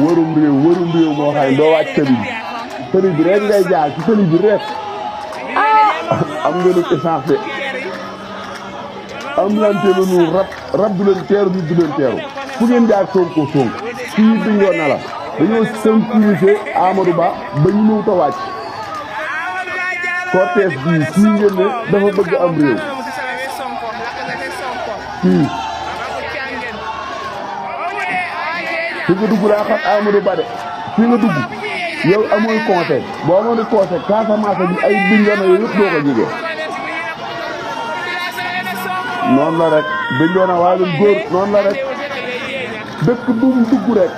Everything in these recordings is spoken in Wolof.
wërum réew moo xam ne doo wàcc tëli bi rek ngay jaar ci tëli bi rek am nga lu essence de am lante lu nu rab du leen teeru nit du leen teeru fu ngeen jaar sonko fii bindoo na la dañoo sonkorisé Amadou Ba ba ñu ñëw ta wàcc cortège bii fii ngeen ne dafa bëgg am réew fii fi nga dugg laa xam Amadou Ba de fi nga dugg yow amul conseil boo amoon conseil Casamance bi ay bindana yooyu yëpp doo ko jege noonu la rek bindana waa leen góor noonu la rek dëkk bu mu dugg rek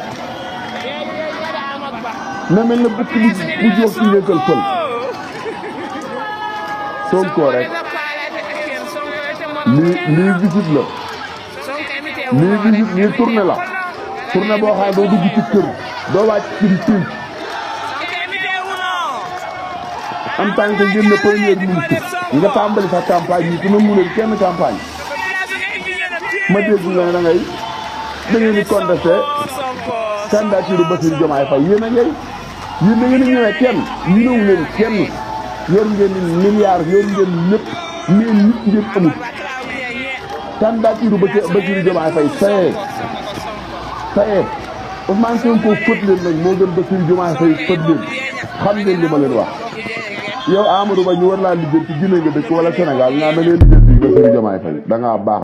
na mel na bëkk bu jox ci yëkkal fël Sonko rek lii visite la lii tournée la tournée boo xam ne doo dugg ci kër doo wàcc ci pinc en tant que ngeen ne premier ministre nga tàmbali sa campagne yi ku ne mu leen kenn campagne ma dégg nga ne da ngeen di contesté candidature Bassirou Diomaye Faye yéen da ngeen di ñëwee kenn ñëw leen kenn yor ngeen milliards yor ngeen lépp mais nit ngeen amul candidature Bassirou Diomaye Faye saye Ousmane Sonko fët leen nag moo gën Bassirou Diomaye Faye fët leen xam ngeen li ma leen wax yow Amadou Ba ñu war laa lijjanti Guinée nga dëkk wala Sénégal nga na leen lijjanti Bassirou Diomaye Faye da ngaa baax